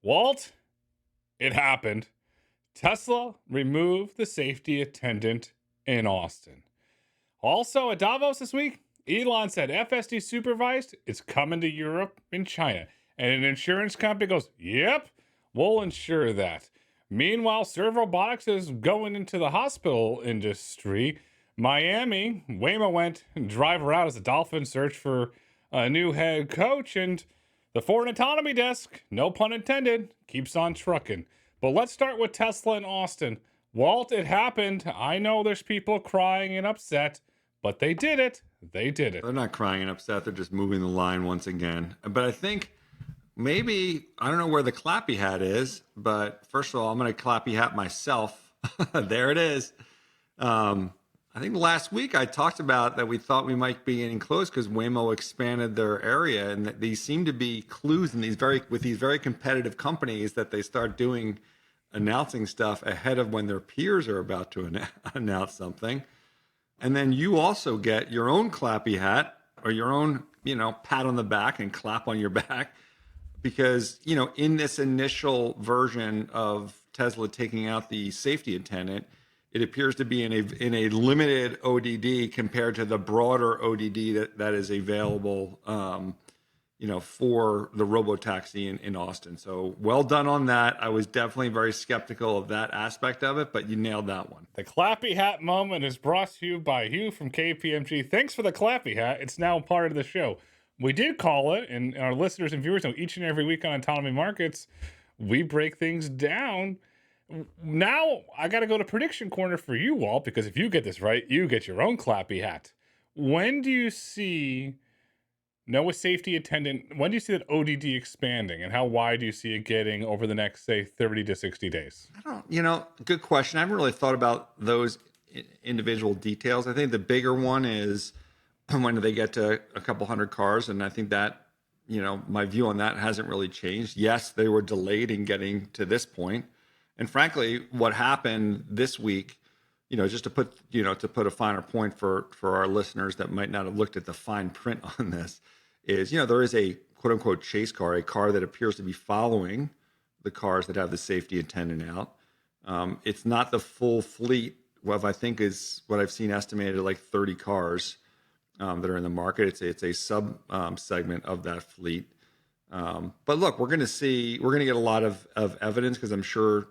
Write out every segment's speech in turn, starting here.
Walt, it happened. Tesla removed the safety attendant in Austin. Also at Davos this week, Elon said FSD supervised, it's coming to Europe and China. And an insurance company goes, yep, we'll insure that. Meanwhile, Serve Robotics is going into the hospital industry. Miami, Waymo went and drive her out as the Dolphins search for a new head coach. And the Ford Autonomy desk, no pun intended, keeps on trucking. But let's start with Tesla in Austin. Walt, it happened. I know there's people crying and upset, but they did it. They did it. They're not crying and upset. They're just moving the line once again. But I think maybe, I don't know where the clappy hat is, but first of all, I'm going to clappy hat myself. There it is. I think last week I talked about that we thought we might be getting close because Waymo expanded their area, and that these seem to be clues in these very competitive companies that they start announcing stuff ahead of when their peers are about to announce something. And then you also get your own clappy hat or your own, pat on the back and clap on your back because, in this initial version of Tesla taking out the safety attendant, it appears to be in a limited ODD compared to the broader ODD that is available, for the Robotaxi in Austin. So well done on that. I was definitely very skeptical of that aspect of it, but you nailed that one. The clappy hat moment is brought to you by Hugh from KPMG. Thanks for the clappy hat. It's now part of the show. We did call it, and our listeners and viewers know each and every week on Autonomy Markets, we break things down. Now I got to go to prediction corner for you, Walt, because if you get this right, you get your own clappy hat. When do you see Noah safety attendant? When do you see that ODD expanding, and how wide do you see it getting over the next, say, 30 to 60 days? I don't, good question. I haven't really thought about those individual details. I think the bigger one is when do they get to a couple hundred cars, and I think that my view on that hasn't really changed. Yes, they were delayed in getting to this point. And frankly, what happened this week, just to put a finer point for our listeners that might not have looked at the fine print on this, is, there is a quote unquote chase car, a car that appears to be following the cars that have the safety attendant out. It's not the full fleet. What I think is what I've seen estimated like 30 cars that are in the market. It's a sub segment of that fleet. But look, we're going to get a lot of evidence because I'm sure,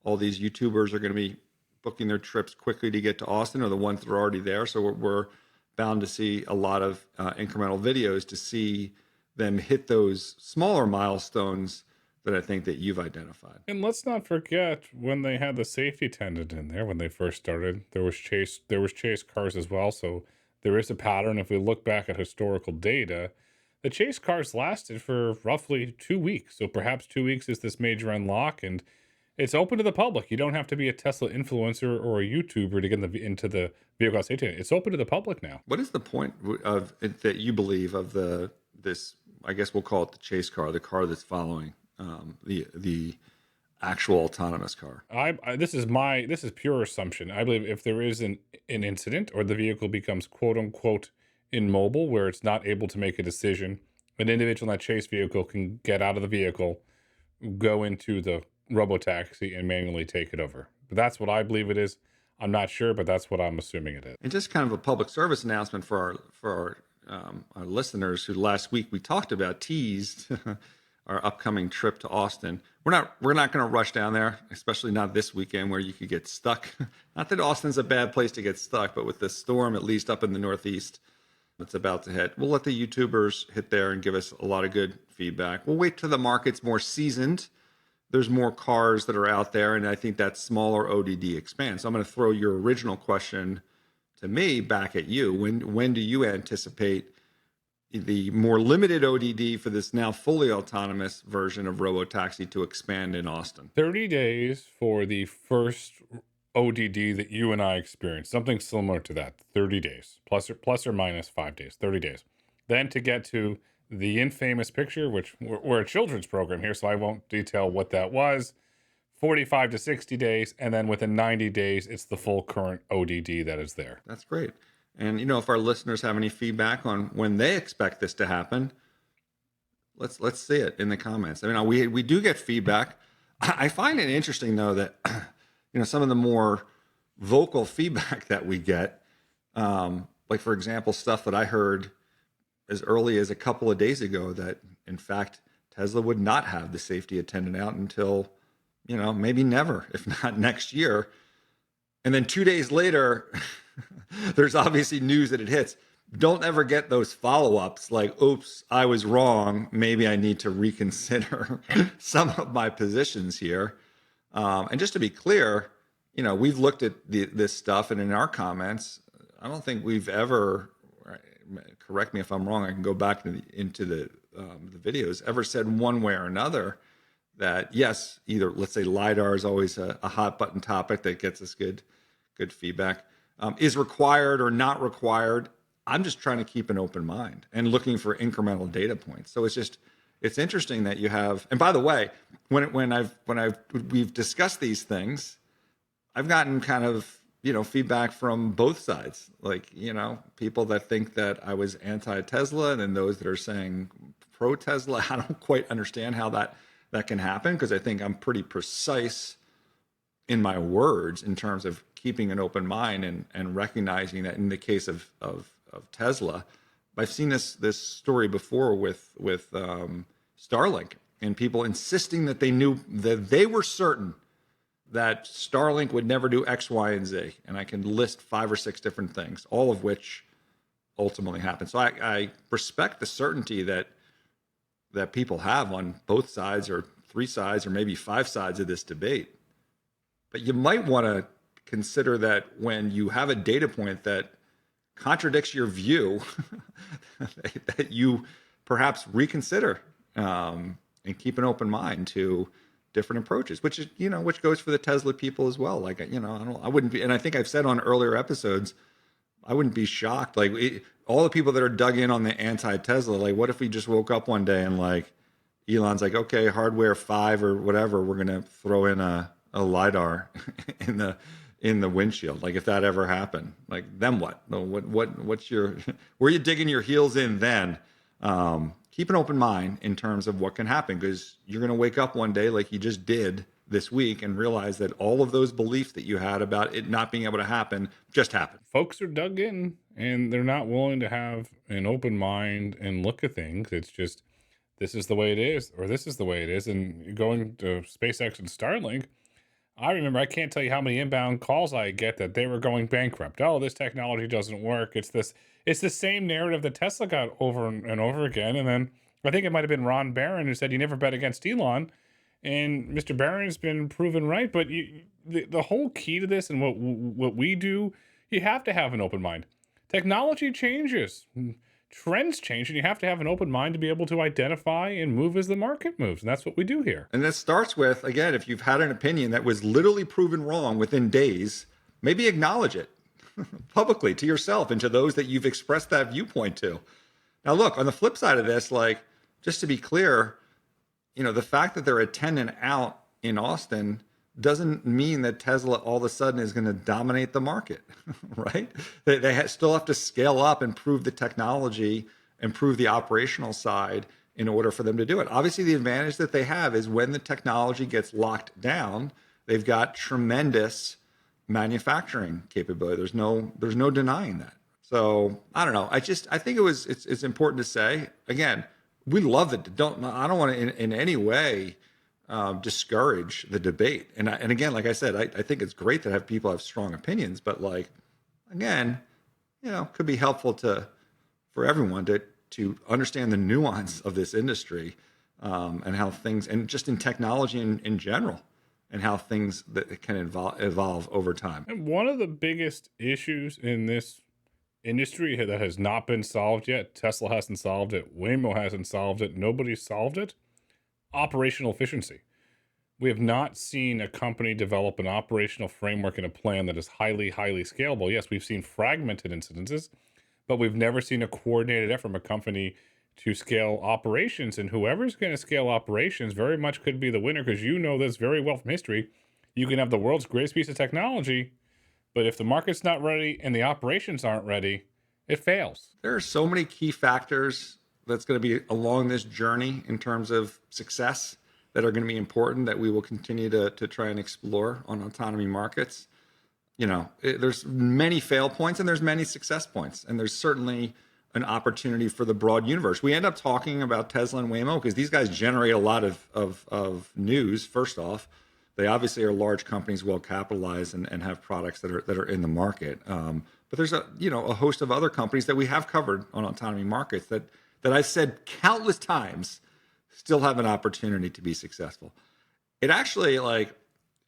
all these YouTubers are going to be booking their trips quickly to get to Austin, or the ones that are already there. So we're bound to see a lot of incremental videos to see them hit those smaller milestones that I think that you've identified. And let's not forget when they had the safety attendant in there, when they first started, there was chase cars as well. So there is a pattern. If we look back at historical data, the chase cars lasted for roughly 2 weeks. So perhaps 2 weeks is this major unlock, and it's open to the public. You don't have to be a Tesla influencer or a YouTuber to get into the vehicle safety. It's open to the public now. What is the point of that you believe of this? I guess we'll call it the chase car, the car that's following the actual autonomous car. This is pure assumption. I believe if there is an incident or the vehicle becomes quote unquote immobile, where it's not able to make a decision, an individual in that chase vehicle can get out of the vehicle, go into the Robotaxi, and manually take it over. But that's what I believe it is. I'm not sure, but that's what I'm assuming it is. And just kind of a public service announcement for our listeners who last week we teased our upcoming trip to Austin. We're not going to rush down there, especially not this weekend where you could get stuck. Not that Austin's a bad place to get stuck, but with the storm, at least up in the Northeast, that's about to hit. We'll let the YouTubers hit there and give us a lot of good feedback. We'll wait till the market's more seasoned. There's more cars that are out there, and I think that smaller ODD expands. So I'm going to throw your original question to me back at you. When do you anticipate the more limited ODD for this now fully autonomous version of Robotaxi to expand in Austin? 30 days for the first ODD that you and I experienced, something similar to that. 30 days, plus or minus 5 days, 30 days. Then to get to the infamous picture, which we're a children's program here, so I won't detail what that was, 45 to 60 days, and then within 90 days, it's the full current ODD that is there. That's great. And, if our listeners have any feedback on when they expect this to happen, let's see it in the comments. I mean, we do get feedback. I find it interesting though that some of the more vocal feedback that we get, like for example, stuff that I heard as early as a couple of days ago that in fact Tesla would not have the safety attendant out until maybe never, if not next year. And then 2 days later, there's obviously news that it hits. Don't ever get those follow-ups like, oops, I was wrong. Maybe I need to reconsider some of my positions here. And just to be clear, we've looked at this stuff, and in our comments, I don't think we've ever, correct me if I'm wrong, I can go back into the videos, ever said one way or another that yes, either let's say LiDAR is always a hot button topic that gets us good feedback, is required or not required. I'm just trying to keep an open mind and looking for incremental data points. So it's interesting that you have, and by the way, when we've discussed these things, I've gotten kind of, feedback from both sides, like, people that think that I was anti-Tesla and then those that are saying pro-Tesla. I don't quite understand how that can happen, because I think I'm pretty precise in my words in terms of keeping an open mind and recognizing that in the case of Tesla, I've seen this story before with Starlink, and people insisting that they were certain that Starlink would never do X, Y, and Z. And I can list 5 or 6 different things, all of which ultimately happened. So I respect the certainty that people have on both sides, or 3 sides, or maybe 5 sides of this debate. But you might want to consider that when you have a data point that contradicts your view, that you perhaps reconsider and keep an open mind to different approaches, which goes for the Tesla people as well. Like, I wouldn't be, and I think I've said on earlier episodes, I wouldn't be shocked. Like all the people that are dug in on the anti-Tesla, like what if we just woke up one day and like Elon's like, okay, hardware 5 or whatever, we're going to throw in a LiDAR in the windshield. Like if that ever happened, like then what? What's your, where are you digging your heels in then? Keep an open mind in terms of what can happen, because you're going to wake up one day like you just did this week and realize that all of those beliefs that you had about it not being able to happen just happened. Folks are dug in and they're not willing to have an open mind and look at things. It's just, this is the way it is, or this is the way it is. And going to SpaceX and Starlink, I remember, I can't tell you how many inbound calls I get that they were going bankrupt. Oh, this technology doesn't work. It's the same narrative that Tesla got over and over again. And then I think it might have been Ron Barron who said you never bet against Elon. And Mr. Barron's been proven right. But the whole key to this, and what we do, you have to have an open mind. Technology changes. Trends change, and you have to have an open mind to be able to identify and move as the market moves. And that's what we do here. And that starts with, again, if you've had an opinion that was literally proven wrong within days, maybe acknowledge it publicly to yourself and to those that you've expressed that viewpoint to. Now, look, on the flip side of this, like, just to be clear, the fact that they're attendant-out in Austin doesn't mean that Tesla all of a sudden is going to dominate the market, right? They still have to scale up and prove the technology, improve the operational side in order for them to do it. Obviously, the advantage that they have is when the technology gets locked down, they've got tremendous manufacturing capability. There's no denying that. So I don't know. I think it's important to say, again, we love it. I don't want to in any way discourage the debate. And again, like I said, I think it's great to have people have strong opinions, but like, again, could be helpful for everyone to understand the nuance of this industry and how things, and just in technology in general, and how things that can evolve over time. And one of the biggest issues in this industry that has not been solved yet, Tesla hasn't solved it, Waymo hasn't solved it, nobody's solved it, operational efficiency. We have not seen a company develop an operational framework and a plan that is highly, highly scalable. Yes, we've seen fragmented incidences, but we've never seen a coordinated effort from a company to scale operations. And whoever's going to scale operations very much could be the winner, because this very well from history. You can have the world's greatest piece of technology, but if the market's not ready and the operations aren't ready, it fails. There are so many key factors that's going to be along this journey in terms of success that are going to be important that we will continue to try and explore on Autonomy Markets. There's many fail points and there's many success points, and there's certainly an opportunity for the broad universe. We end up talking about Tesla and Waymo because these guys generate a lot of news. First off, they obviously are large companies, well capitalized, and have products that are in the market. But there's a host of other companies that we have covered on Autonomy Markets that I've said countless times still have an opportunity to be successful. It actually, like,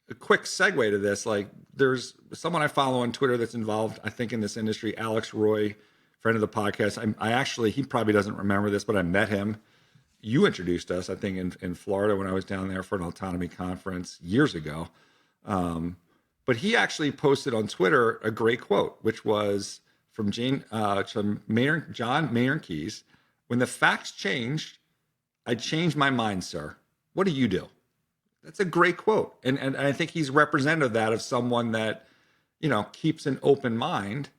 a quick segue to this, like, there's someone I follow on Twitter that's involved, I think, in this industry, Alex Roy, friend of the podcast. I actually, he probably doesn't remember this, but I met him. You introduced us, I think, in Florida when I was down there for an autonomy conference years ago. But he actually posted on Twitter a great quote, which was from John Maynard Keyes. When the facts changed, I changed my mind, sir. What do you do? That's a great quote. And I think he's representative of that, of someone that, keeps an open mind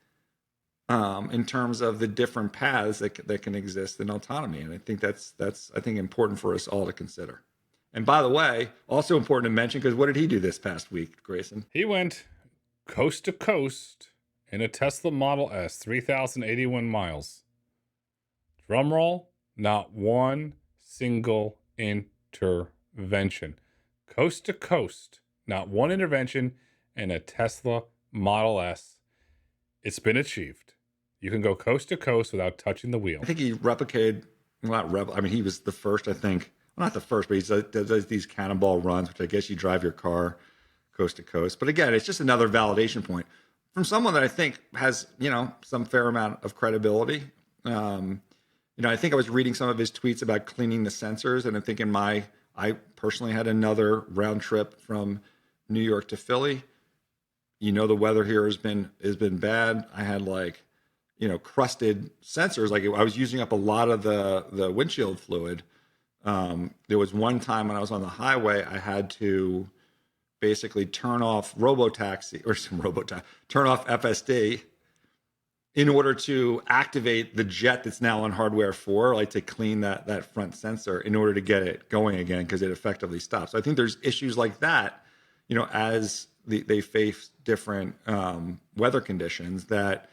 in terms of the different paths that can exist in autonomy. And I think that's important for us all to consider. And by the way, also important to mention, because what did he do this past week, Grayson? He went coast to coast in a Tesla Model S, 3,081 miles. Drum roll, not one single intervention. Coast to coast, not one intervention in a Tesla Model S. It's been achieved. You can go coast to coast without touching the wheel. I think he replicated, he was the first, I think. Well, not the first, but he does these cannonball runs, which I guess you drive your car coast to coast. But again, it's just another validation point from someone that I think has, some fair amount of credibility. I think I was reading some of his tweets about cleaning the sensors, and I think I personally had another round trip from New York to Philly. The weather here has been bad. I had crusted sensors. Like, I was using up a lot of the windshield fluid. There was one time when I was on the highway, I had to basically turn off turn off FSD in order to activate the jet that's now on hardware 4, like to clean that front sensor in order to get it going again, because it effectively stops. So I think there's issues like that, as they face different weather conditions that,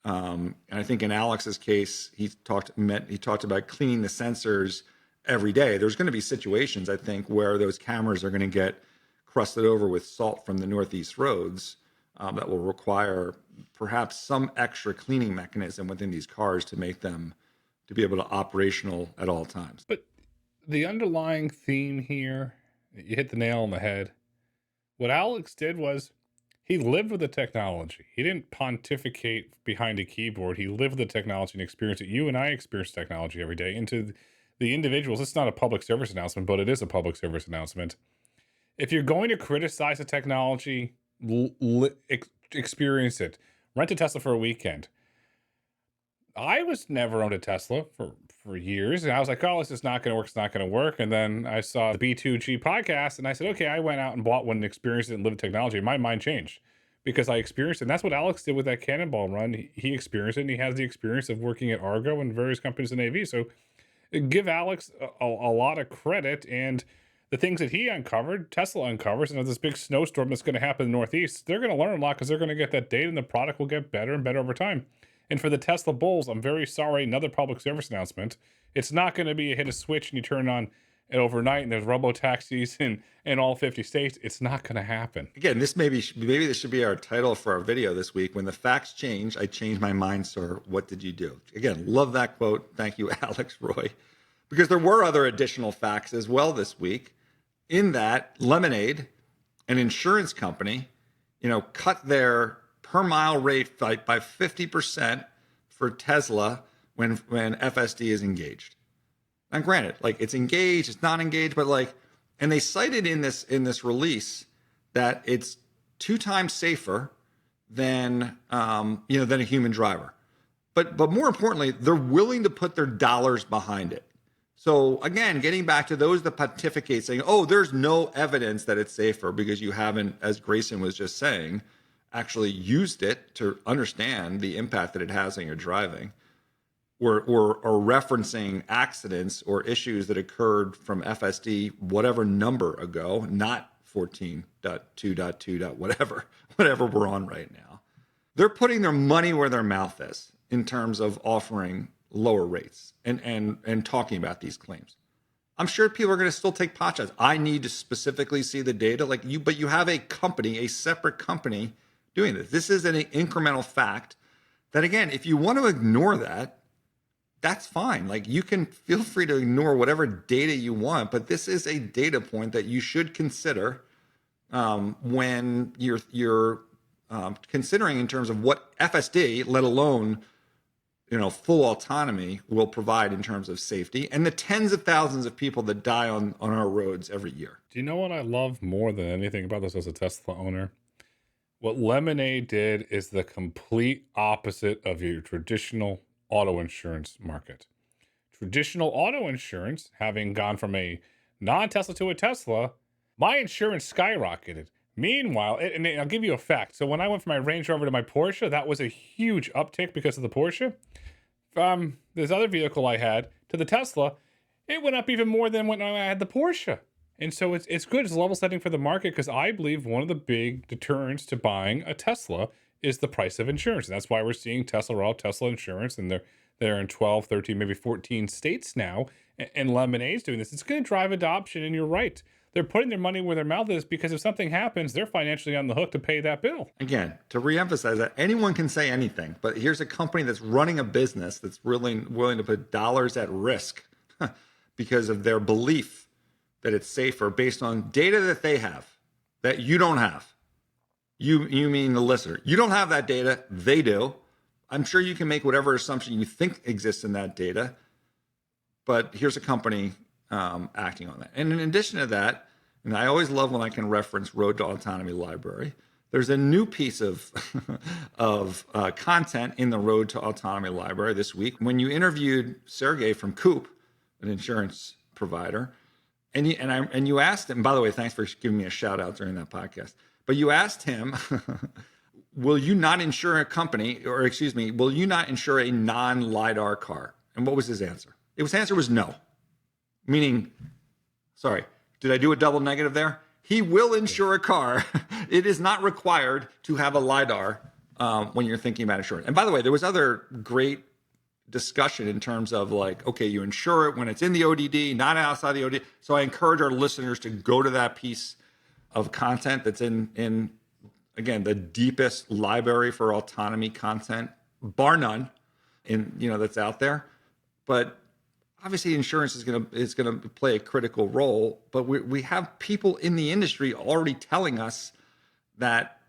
and I think in Alex's case, he talked about cleaning the sensors every day. There's going to be situations, I think, where those cameras are going to get crusted over with salt from the Northeast roads that will require perhaps some extra cleaning mechanism within these cars to make them to be able to operational at all times. But the underlying theme here, you hit the nail on the head. What Alex did was he lived with the technology. He didn't pontificate behind a keyboard. He lived with the technology and experienced it. You and I experience technology every day. And to the individuals, it's not a public service announcement, but it is a public service announcement. If you're going to criticize the technology, experience it. Rent a Tesla for a weekend. I was never owned a Tesla for years, and I was like, oh, this is not going to work. It's not going to work. And then I saw the B2G podcast, and I said, okay, I went out and bought one and experienced it and lived the technology. And my mind changed because I experienced it. And that's what Alex did with that cannonball run. He experienced it, and he has the experience of working at Argo and various companies in AV. So give Alex a lot of credit. And the things that he uncovered, Tesla uncovers, and this big snowstorm that's going to happen in the Northeast, they're going to learn a lot because they're going to get that data, and the product will get better and better over time. And for the Tesla bulls, I'm very sorry, another public service announcement. It's not going to be a hit a switch and you turn on it overnight and there's Robotaxis in all 50 states. It's not going to happen. Again, maybe this should be our title for our video this week. When the facts change, I changed my mind, sir. What did you do? Again, love that quote. Thank you, Alex Roy. Because there were other additional facts as well this week. In that, Lemonade, an insurance company, cut their per mile rate by 50% for Tesla when FSD is engaged. Now, granted, it's engaged, it's not engaged, but and they cited in this release that it's 2 times safer than than a human driver. But more importantly, they're willing to put their dollars behind it. So again, getting back to those that pontificate saying, oh, there's no evidence that it's safer because you haven't, as Grayson was just saying, actually used it to understand the impact that it has on your driving. or referencing accidents or issues that occurred from FSD whatever number ago, not 14.2.2. Whatever we're on right now. They're putting their money where their mouth is in terms of offering lower rates and talking about these claims. I'm sure people are going to still take pot shots. I need to specifically see the data like you, but you have a company, a separate company doing this. This is an incremental fact that, again, if you want to ignore that, that's fine. Like, you can feel free to ignore whatever data you want, but this is a data point that you should consider when you're considering in terms of what FSD, let alone full autonomy, will provide in terms of safety and the tens of thousands of people that die on our roads every year. Do you know what I love more than anything about this as a Tesla owner? What Lemonade did is the complete opposite of your traditional auto insurance market. Traditional auto insurance, having gone from a non-Tesla to a Tesla, my insurance skyrocketed. Meanwhile, and I'll give you a fact. So when I went from my Range Rover to my Porsche, that was a huge uptick because of the Porsche. From this other vehicle I had to the Tesla, it went up even more than when I had the Porsche. And so it's good. It's level setting for the market, because I believe one of the big deterrents to buying a Tesla is the price of insurance. And that's why we're seeing Tesla roll out Tesla insurance, and they're in 12, 13, maybe 14 states now. And Lemonade's doing this. It's going to drive adoption, and you're right. They're putting their money where their mouth is, because if something happens, they're financially on the hook to pay that bill. Again, to reemphasize that, anyone can say anything, but here's a company that's running a business that's really willing to put dollars at risk because of their belief that it's safer based on data that they have, that you don't have. You mean the listener. You don't have that data. They do. I'm sure you can make whatever assumption you think exists in that data, but here's a company acting on that. And in addition to that, and I always love when I can reference Road to Autonomy Library, there's a new piece of content in the Road to Autonomy Library this week. When you interviewed Sergey from Coop, an insurance provider, and you asked him, by the way, thanks for giving me a shout out during that podcast, but you asked him, will you not insure a company, or excuse me, will you not insure a non-LiDAR car? And what was his answer? His answer was no. Meaning, sorry, did I do a double negative there? He will insure a car. It is not required to have a LiDAR when you're thinking about insurance. And by the way, there was other great discussion in terms of like, okay, you insure it when it's in the ODD, not outside the ODD. So I encourage our listeners to go to that piece of content that's in again, the deepest library for autonomy content, bar none, that's out there. But obviously, insurance is going to play a critical role, but we have people in the industry already telling us that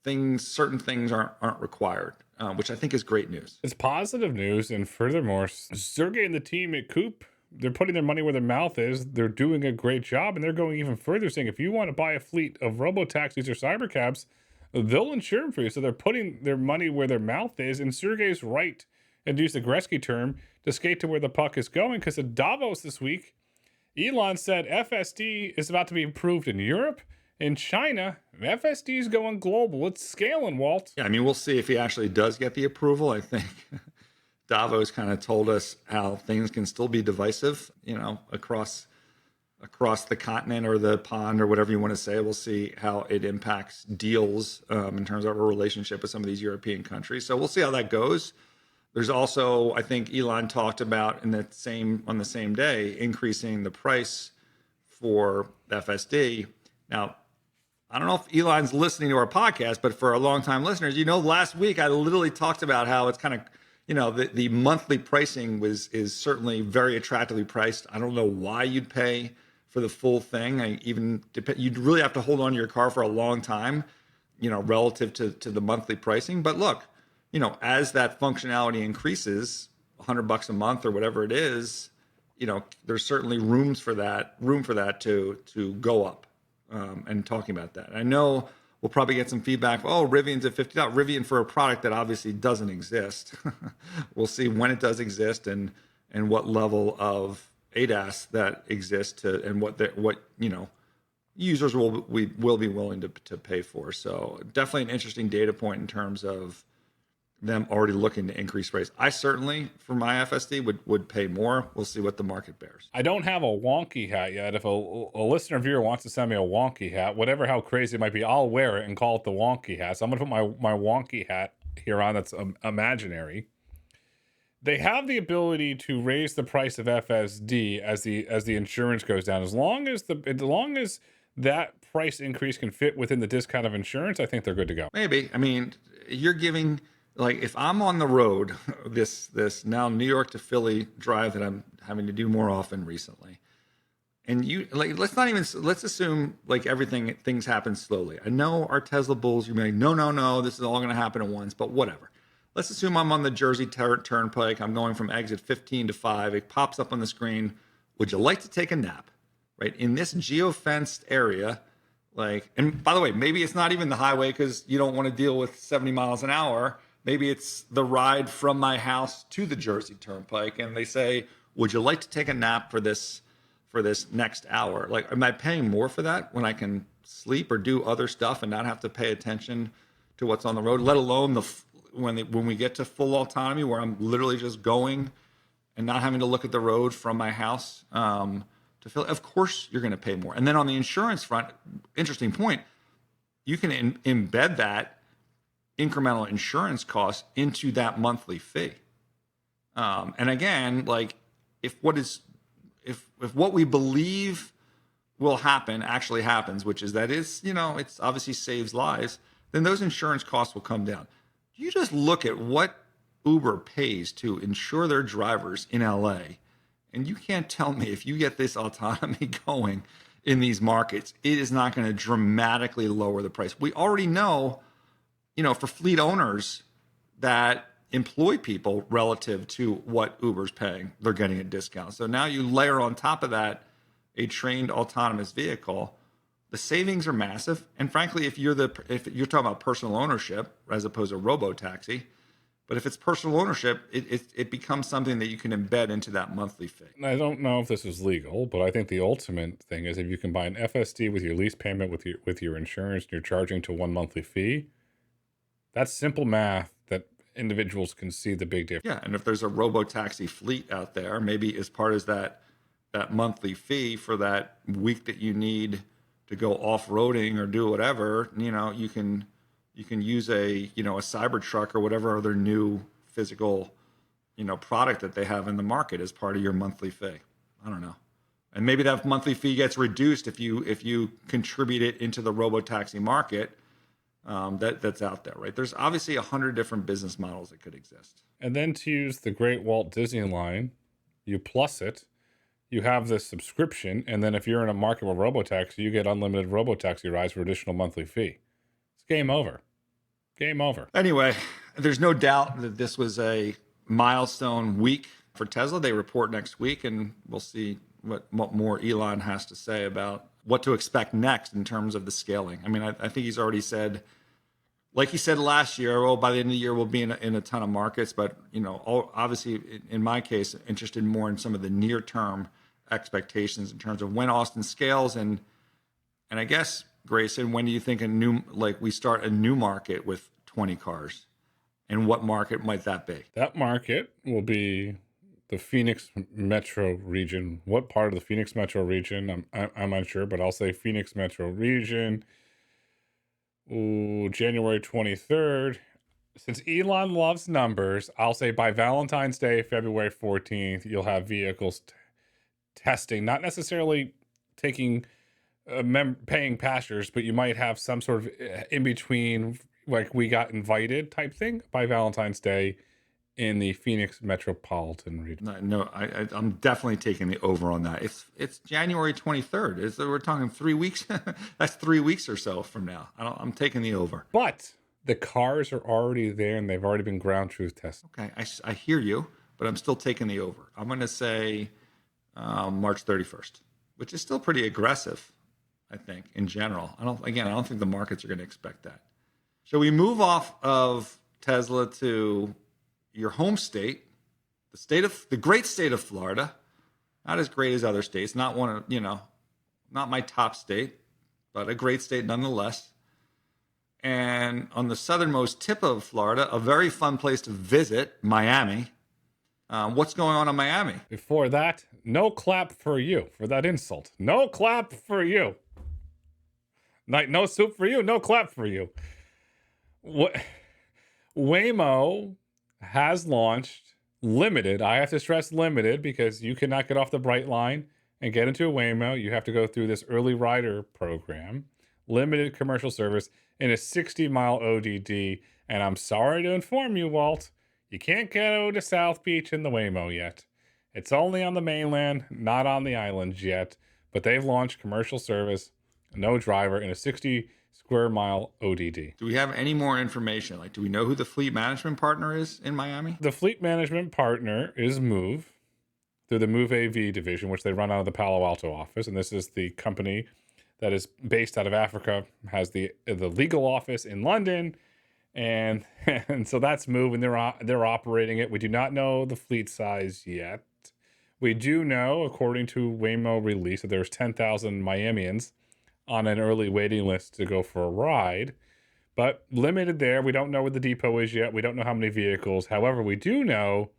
certain things aren't required, which I think is great news. It's positive news, and furthermore, Sergey and the team at Coop, they're putting their money where their mouth is. They're doing a great job, and they're going even further, saying if you want to buy a fleet of Robotaxis or Cybercabs, they'll insure them for you. So they're putting their money where their mouth is, and Sergey's right, and to use the Gretzky term, to skate to where the puck is going, because at Davos this week, Elon said FSD is about to be approved in Europe. In China, FSD is going global. It's scaling, Walt. Yeah, I mean, we'll see if he actually does get the approval. I think Davos kind of told us how things can still be divisive, across the continent or the pond or whatever you want to say. We'll see how it impacts deals in terms of our relationship with some of these European countries. So we'll see how that goes. There's also, I think Elon talked about on the same day, increasing the price for FSD. Now, I don't know if Elon's listening to our podcast, but for our longtime listeners, last week I literally talked about how it's kind of, the monthly pricing is certainly very attractively priced. I don't know why you'd pay for the full thing. You'd really have to hold on to your car for a long time, relative to the monthly pricing. But look, as that functionality increases, $100 a month or whatever it is, there's certainly room for that to go up. And talking about that, I know we'll probably get some feedback. Oh, Rivian's at $50. Rivian for a product that obviously doesn't exist. We'll see when it does exist and what level of ADAS that exists and what users will be willing to pay for. So definitely an interesting data point in terms of them already looking to increase rates. I certainly, for my FSD, would pay more. We'll see what the market bears. I don't have a wonky hat yet. If a listener viewer wants to send me a wonky hat, whatever how crazy it might be, I'll wear it and call it the wonky hat. So I'm going to put my wonky hat here on that's imaginary. They have the ability to raise the price of FSD as the insurance goes down. As long as that price increase can fit within the discount of insurance, I think they're good to go. Maybe. I mean, you're giving, like, if I'm on the road, this now New York to Philly drive that I'm having to do more often recently, and you, like, let's assume like things happen slowly. I know our Tesla bulls, you're like, no, this is all going to happen at once, but whatever. Let's assume I'm on the Jersey Turnpike. I'm going from exit 15 to 5. It pops up on the screen. Would you like to take a nap? Right? In this geofenced area, like, and by the way, maybe it's not even the highway because you don't want to deal with 70 miles an hour. Maybe it's the ride from my house to the Jersey Turnpike. And they say, would you like to take a nap for this next hour? Like, am I paying more for that when I can sleep or do other stuff and not have to pay attention to what's on the road, let alone when we get to full autonomy where I'm literally just going and not having to look at the road from my house to fill. Of course, you're going to pay more. And then on the insurance front, interesting point, you can embed that incremental insurance cost into that monthly fee. And again, like if what we believe will happen actually happens, which is that it's obviously saves lives, then those insurance costs will come down. You just look at what Uber pays to insure their drivers in LA, and you can't tell me if you get this autonomy going in these markets, it is not going to dramatically lower the price. We already know, for fleet owners that employ people relative to what Uber's paying, they're getting a discount. So now you layer on top of that a trained autonomous vehicle. The savings are massive, and frankly, if you're talking about personal ownership as opposed to Robotaxi, but if it's personal ownership, it becomes something that you can embed into that monthly fee. I don't know if this is legal, but I think the ultimate thing is if you combine FSD with your lease payment with your insurance, and you're charging to one monthly fee. That's simple math that individuals can see the big difference. Yeah, and if there's a Robotaxi fleet out there, maybe as part of that monthly fee for that week that you need to go off-roading or do whatever, you can use a Cybertruck or whatever other new physical, product that they have in the market as part of your monthly fee. I don't know. And maybe that monthly fee gets reduced if you contribute it into the Robotaxi market that's out there, right? There's obviously 100 different business models that could exist. And then to use the great Walt Disney line, you plus it, you have this subscription, and then if you're in a market with Robotaxi, you get unlimited Robotaxi rides for additional monthly fee. It's game over. Game over. Anyway, there's no doubt that this was a milestone week for Tesla. They report next week, and we'll see what more Elon has to say about what to expect next in terms of the scaling. I mean, I think he's already said, like he said last year, by the end of the year, we'll be in a ton of markets. But, obviously, in my case, interested more in some of the near-term expectations in terms of when Austin scales. And I guess, Grayson, when do you think we start a new market with 20 cars? And what market might that be? That market will be the Phoenix metro region. What part of the Phoenix metro region? I'm unsure, but I'll say Phoenix metro region. January 23rd. Since Elon loves numbers, I'll say by Valentine's Day, February 14th, you'll have vehicles testing, not necessarily taking paying passengers, but you might have some sort of in between, like we got invited type thing by Valentine's Day in the Phoenix metropolitan region. No, I'm definitely taking the over on that. It's January 23rd. We're talking 3 weeks. That's 3 weeks or so from now. I'm taking the over. But the cars are already there and they've already been ground truth tested. Okay, I hear you, but I'm still taking the over. I'm going to say March 31st, which is still pretty aggressive, I think, in general. I don't think the markets are going to expect that. Shall we move off of Tesla to your home state, the great state of Florida? Not as great as other states, not my top state, but a great state nonetheless. And on the southernmost tip of Florida, a very fun place to visit, Miami. What's going on in Miami? Before that, no clap for you for that insult. No clap for you. Like, no soup for you, no clap for you. What? Waymo has launched limited. I have to stress limited because you cannot get off the bright line and get into a Waymo. You have to go through this early rider program, limited commercial service in a 60-mile ODD. And I'm sorry to inform you, Walt, you can't go to South Beach in the Waymo yet. It's only on the mainland, not on the islands yet. But they've launched commercial service, no driver, in a 60 square mile ODD. Do we have any more information? Like, do we know who the fleet management partner is in Miami? The fleet management partner is Move, through the Move AV division, which they run out of the Palo Alto office. And this is the company that is based out of Africa, has the legal office in London. And so that's Move, and they're operating it. We do not know the fleet size yet. We do know, according to Waymo release, that there's 10,000 Miamians on an early waiting list to go for a ride, but limited there. We don't know where the depot is yet. We don't know how many vehicles. However, we do know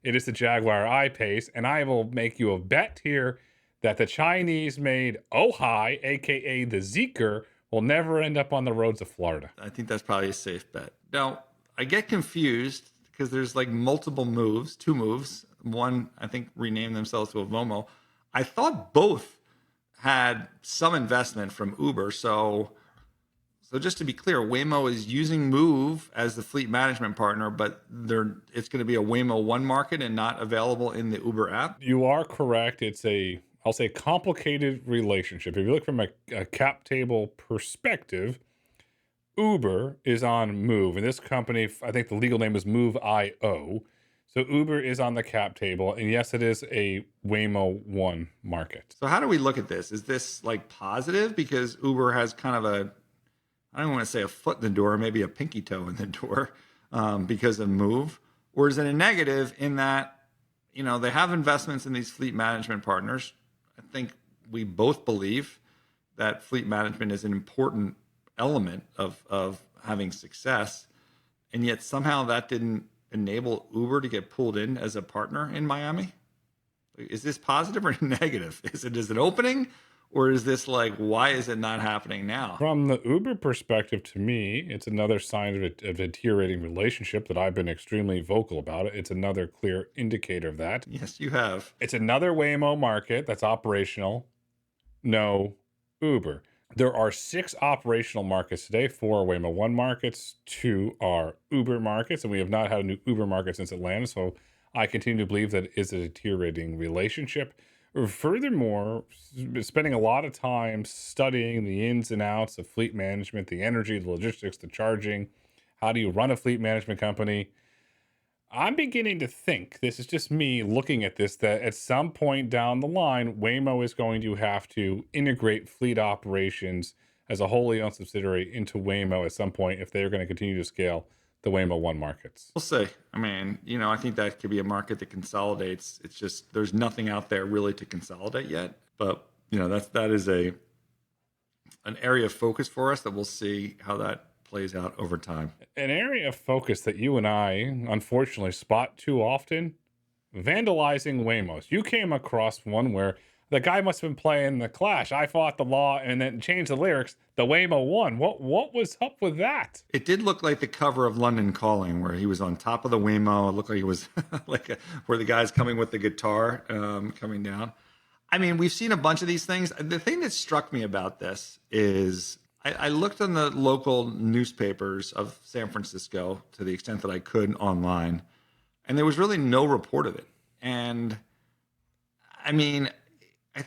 it is the Jaguar I-Pace, and I will make you a bet here that the Chinese-made Ojai, aka the Zeekr, will never end up on the roads of Florida. I think that's probably a safe bet. Now, I get confused because there's like multiple moves, two moves. One, I think, renamed themselves to a Waymo. I thought both had some investment from Uber. So just to be clear, Waymo is using Move as the fleet management partner, but it's going to be a Waymo One market and not available in the Uber app. You are correct. It's I'll say, complicated relationship. If you look from a cap table perspective, Uber is on Move, and this company, I think the legal name is Move.io. So Uber is on the cap table, and yes, it is a Waymo One market. So how do we look at this? Is this like positive because Uber has kind of I don't want to say a foot in the door, maybe a pinky toe in the door because of Move? Or is it a negative in that, they have investments in these fleet management partners? I think we both believe that fleet management is an important element of having success. And yet somehow that didn't enable Uber to get pulled in as a partner in Miami? Is this positive or negative? Is it an opening, or is this like, why is it not happening now? From the Uber perspective, to me, it's another sign of a deteriorating relationship that I've been extremely vocal about. It's another clear indicator of that. Yes, you have. It's another Waymo market that's operational. No Uber. There are 6 operational markets today, 4 Waymo One markets, 2 are Uber markets, and we have not had a new Uber market since Atlanta, so I continue to believe that it is a deteriorating relationship. Furthermore, spending a lot of time studying the ins and outs of fleet management, the energy, the logistics, the charging, how do you run a fleet management company, I'm beginning to think, this is just me looking at this, that at some point down the line, Waymo is going to have to integrate fleet operations as a wholly owned subsidiary into Waymo at some point if they're going to continue to scale the Waymo One markets. We'll see. I mean, I think that could be a market that consolidates. It's just there's nothing out there really to consolidate yet. But that is an area of focus for us that we'll see how that plays out over time. An area of focus that you and I, unfortunately, spot too often, vandalizing Waymos. You came across one where the guy must have been playing the Clash, I Fought the Law, and then changed the lyrics, the Waymo One. What was up with that? It did look like the cover of London Calling, where he was on top of the Waymo. It looked like he was where the guy's coming with the guitar coming down. I mean, we've seen a bunch of these things. The thing that struck me about this is I looked on the local newspapers of San Francisco to the extent that I could online, and there was really no report of it. And I mean,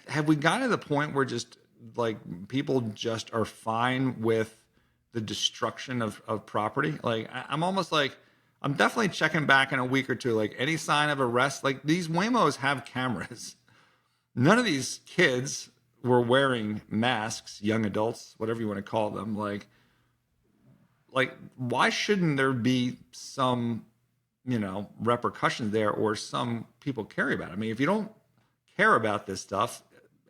have we gotten to the point where just like people just are fine with the destruction of property? Like I'm almost like, I'm definitely checking back in a week or two, like any sign of arrest. Like these Waymos have cameras. None of these kids were wearing masks, young adults, whatever you want to call them. Like why shouldn't there be some, repercussions there, or some people care about it? I mean, if you don't care about this stuff,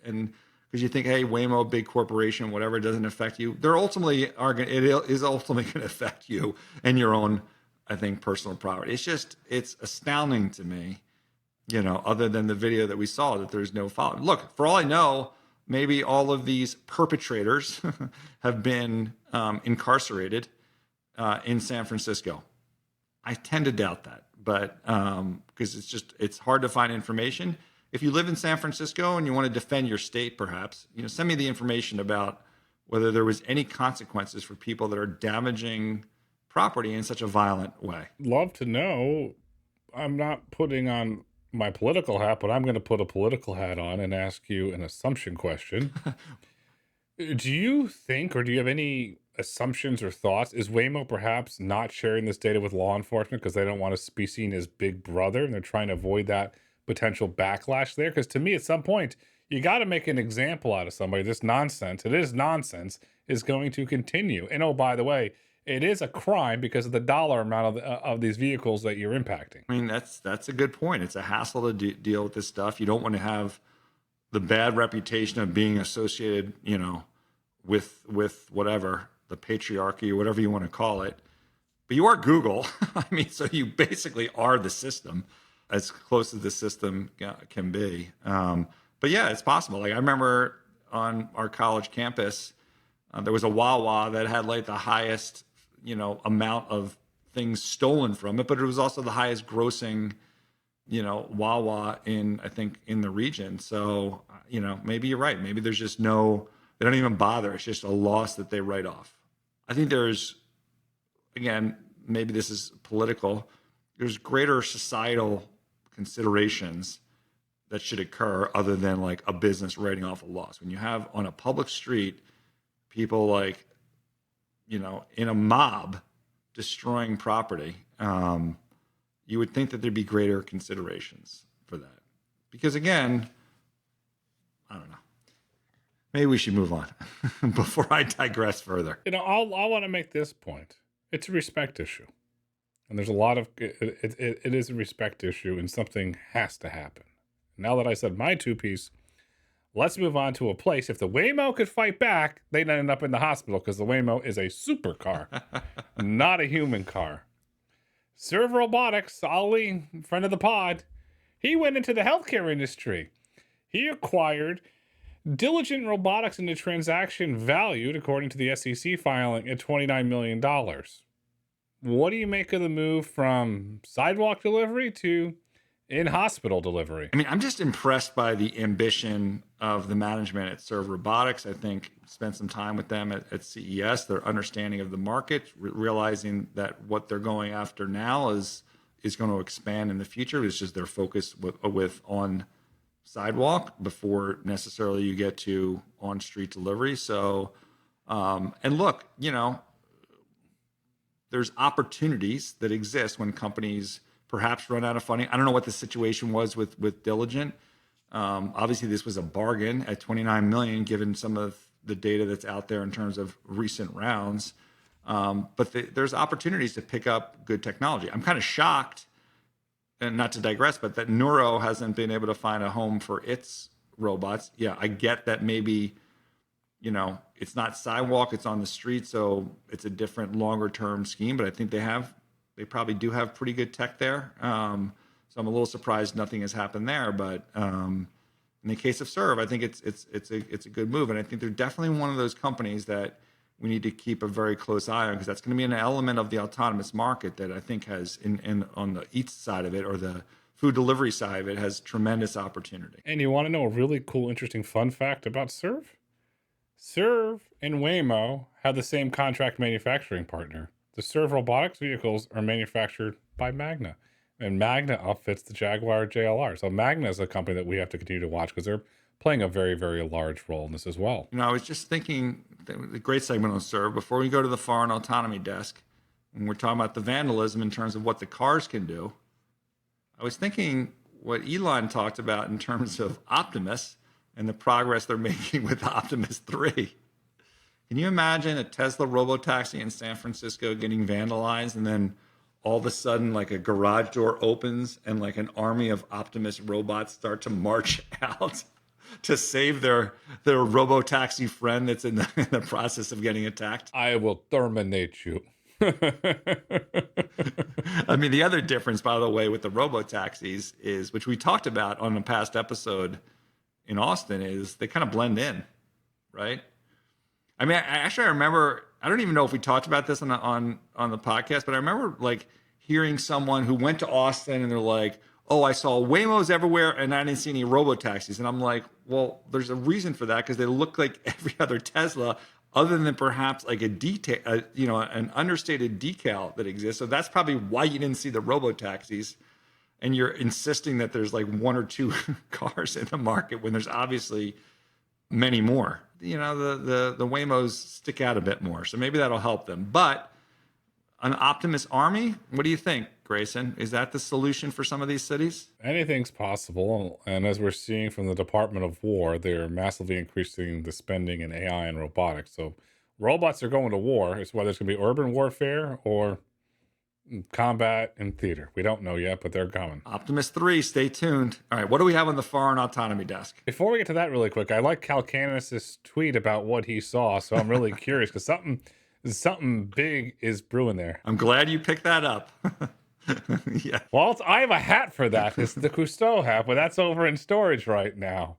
and because you think, hey, Waymo, big corporation, whatever, doesn't affect you. They're ultimately are going. It is ultimately going to affect you and your own, I think, personal property. It's astounding to me, other than the video that we saw, that there's no follow. Look, for all I know, maybe all of these perpetrators have been incarcerated in San Francisco. I tend to doubt that, but because it's hard to find information. If you live in San Francisco and you want to defend your state, perhaps, send me the information about whether there was any consequences for people that are damaging property in such a violent way. Love to know. I'm not putting on my political hat, but I'm going to put a political hat on and ask you an assumption question. Do you think, or do you have any assumptions or thoughts? Is Waymo perhaps not sharing this data with law enforcement because they don't want to be seen as big brother and they're trying to avoid that potential backlash there? Because to me, at some point, you got to make an example out of somebody. This nonsense, it is nonsense, is going to continue. And oh, by the way, it is a crime because of the dollar amount of these vehicles that you're impacting. I mean, that's a good point. It's a hassle to deal with this stuff. You don't want to have the bad reputation of being associated, with whatever, the patriarchy or whatever you want to call it. But you are Google. I mean, so you basically are the system, as close as the system can be. But yeah, it's possible. Like I remember on our college campus, there was a Wawa that had like the highest, amount of things stolen from it, but it was also the highest grossing, Wawa in the region. So, maybe you're right. Maybe there's just they don't even bother. It's just a loss that they write off. I think again, maybe this is political. There's greater societal considerations that should occur other than like a business writing off a loss. When you have on a public street, people like, in a mob destroying property, you would think that there'd be greater considerations for that. Because again, I don't know. Maybe we should move on before I digress further. I want to make this point. It's a respect issue. And there's a lot of, it is a respect issue and something has to happen. Now that I said my two piece, let's move on to a place. If the Waymo could fight back, they'd end up in the hospital because the Waymo is a supercar, not a human car. Serve Robotics, Ali, friend of the pod, he went into the healthcare industry. He acquired Diligent Robotics in a transaction valued, according to the SEC filing, at $29 million. What do you make of the move from sidewalk delivery to in-hospital delivery? I mean, I'm just impressed by the ambition of the management at Serve Robotics. I think spent some time with them at CES, their understanding of the market, realizing that what they're going after now is going to expand in the future. It's just their focus with on sidewalk before necessarily you get to on-street delivery. So, and look, there's opportunities that exist when companies perhaps run out of funding. I don't know what the situation was with Diligent. Obviously, this was a bargain at $29 million, given some of the data that's out there in terms of recent rounds. But there's opportunities to pick up good technology. I'm kind of shocked, and not to digress, but that Neuro hasn't been able to find a home for its robots. Yeah, I get that maybe, it's not sidewalk, it's on the street, so it's a different longer term scheme, but I think they probably do have pretty good tech there. So I'm a little surprised nothing has happened there, but in the case of Serve, I think it's a good move. And I think they're definitely one of those companies that we need to keep a very close eye on, because that's going to be an element of the autonomous market that I think has on the eats side of it, or the food delivery side of it, has tremendous opportunity. And you want to know a really cool, interesting fun fact about Serve? Serve and Waymo have the same contract manufacturing partner. The Serve Robotics vehicles are manufactured by Magna, and Magna outfits the Jaguar JLR. So Magna is a company that we have to continue to watch because they're playing a very, very large role in this as well. I was just thinking, the great segment on Serve, before we go to the foreign autonomy desk, when we're talking about the vandalism in terms of what the cars can do, I was thinking what Elon talked about in terms of Optimus and the progress they're making with Optimus 3. Can you imagine a Tesla Robotaxi in San Francisco getting vandalized, and then all of a sudden like a garage door opens and like an army of Optimus robots start to march out to save their Robotaxi friend that's in the process of getting attacked. I will terminate you. I mean, the other difference, by the way, with the Robotaxis is, which we talked about on a past episode in Austin, is they kind of blend in, right? I mean, I remember, I don't even know if we talked about this on the podcast, but I remember like hearing someone who went to Austin and they're like, oh, I saw Waymos everywhere and I didn't see any Robotaxis. And I'm like, well, there's a reason for that, because they look like every other Tesla, other than perhaps like a detail, an understated decal that exists. So that's probably why you didn't see the Robotaxis. And you're insisting that there's like one or two cars in the market when there's obviously many more. You know, the Waymos stick out a bit more. So maybe that'll help them. But an Optimus army, what do you think, Grayson? Is that the solution for some of these cities? Anything's possible. And as we're seeing from the Department of War, they're massively increasing the spending in AI and robotics. So robots are going to war. It's whether it's going to be urban warfare or combat and theater. We don't know yet, but they're coming. Optimus 3, stay tuned. All right, what do we have on the foreign autonomy desk? Before we get to that really quick, I like Calcanis' tweet about what he saw. So I'm really curious because something big is brewing there. I'm glad you picked that up. Yeah. Well, I have a hat for that. It's the Cousteau hat, but that's over in storage right now.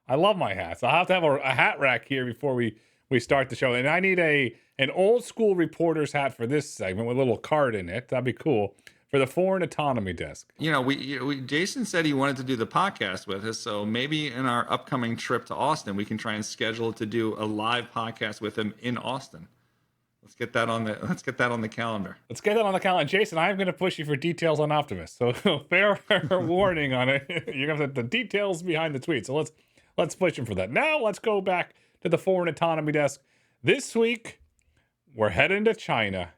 I love my hats. I'll have to have a hat rack here before we start the show. And I need an old school reporter's hat for this segment with a little card in it. That'd be cool. For the foreign autonomy desk. You know, we Jason said he wanted to do the podcast with us, so maybe in our upcoming trip to Austin, we can try and schedule to do a live podcast with him in Austin. Let's get that on the calendar. Let's get that on the calendar. Jason, I'm going to push you for details on Optimus. So fair warning on it. You're going to have the details behind the tweet. So let's push him for that. Now let's go back to the foreign autonomy desk. This week, we're heading to China.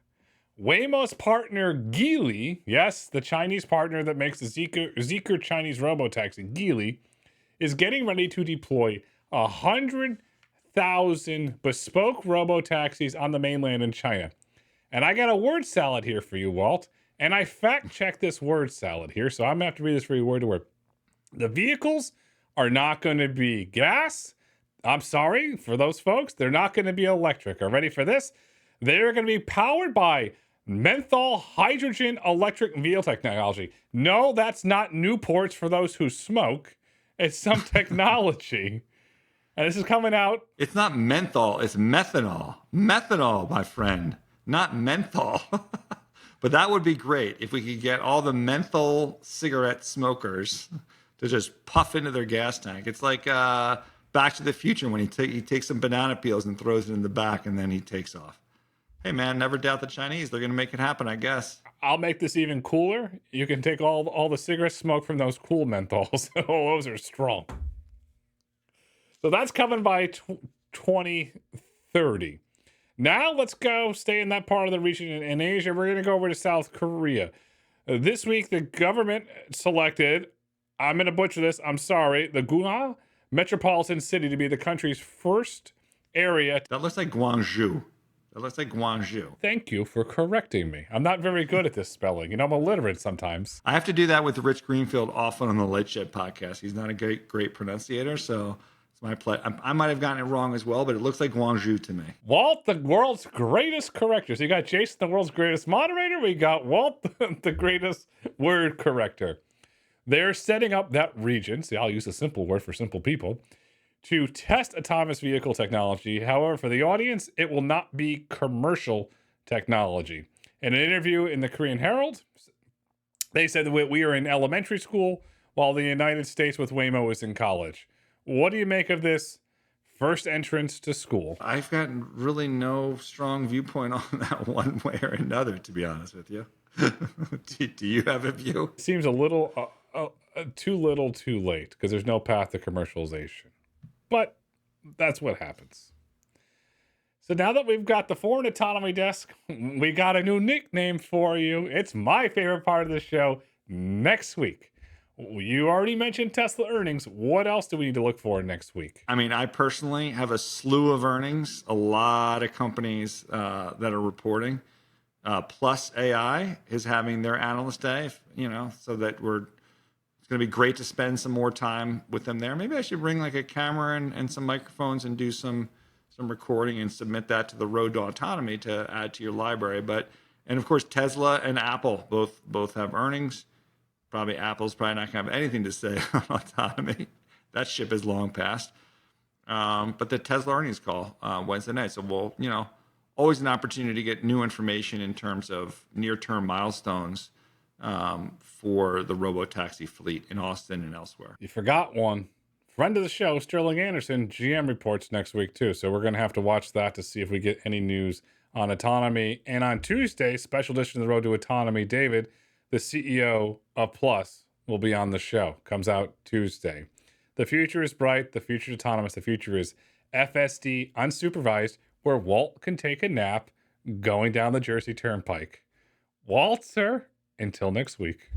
Waymo's partner Geely, yes, the Chinese partner that makes the Zeekr Chinese Robotaxi, Geely, is getting ready to deploy 100,000 bespoke Robotaxis on the mainland in China. And I got a word salad here for you, Walt. And I fact-checked this word salad here, so I'm going to have to read this for you word to word. The vehicles are not going to be gas. I'm sorry for those folks. They're not going to be electric. Are you ready for this? They're going to be powered by menthol hydrogen electric vehicle technology. No, that's not Newports for those who smoke. It's some technology. And this is coming out. It's not menthol, it's methanol. Methanol, my friend, not menthol. But that would be great if we could get all the menthol cigarette smokers to just puff into their gas tank. It's like Back to the Future when he takes some banana peels and throws it in the back and then he takes off. Hey, man, never doubt the Chinese. They're going to make it happen, I guess. I'll make this even cooler. You can take all the cigarette smoke from those cool menthols. Oh, those are strong. So that's coming by 2030. Now let's go stay in that part of the region in Asia. We're going to go over to South Korea. This week, the government selected, I'm going to butcher this, I'm sorry, the Gunma metropolitan city to be the country's first area. That looks like Guangzhou. That looks like Guangzhou. Thank you for correcting me. I'm not very good at this spelling. You know, I'm illiterate sometimes. I have to do that with Rich Greenfield often on the Late Shed podcast. He's not a great pronunciator, so it's my play. I might have gotten it wrong as well, but it looks like Guangzhou to me. Walt, the world's greatest corrector. So you got Jason, the world's greatest moderator. We got Walt, the greatest word corrector. They're setting up that region. See, I'll use a simple word for simple people. To test autonomous vehicle technology. However, for the audience, it will not be commercial technology. In an interview in the Korean Herald, they said that we are in elementary school while the United States with Waymo is in college. What do you make of this first entrance to school? I've got really no strong viewpoint on that one way or another, to be honest with you. Do you have a view? It seems a little too little too late because there's no path to commercialization. But that's what happens. So now that we've got the foreign autonomy desk, we got a new nickname for you. It's my favorite part of the show. Next week, you already mentioned Tesla earnings. What else do we need to look for next week? I mean, I personally have a slew of earnings. A lot of companies that are reporting. Plus AI is having their analyst day, so that we're it's going to be great to spend some more time with them there. Maybe I should bring like a camera and some microphones and do some recording and submit that to the road to Autonomy to add to your library. But and of course Tesla and Apple both have earnings. Probably Apple's probably not going to have anything to say on Autonomy. That ship is long past. But the Tesla earnings call Wednesday night, so we'll always an opportunity to get new information in terms of near-term milestones for the Robotaxi fleet in Austin and elsewhere. You forgot one. Friend of the show, Sterling Anderson, GM reports next week too. So we're going to have to watch that to see if we get any news on Autonomy. And on Tuesday, special edition of the Road to Autonomy, David, the CEO of Plus, will be on the show. Comes out Tuesday. The future is bright. The future is autonomous. The future is FSD unsupervised, where Walt can take a nap going down the Jersey Turnpike. Walt, sir, until next week.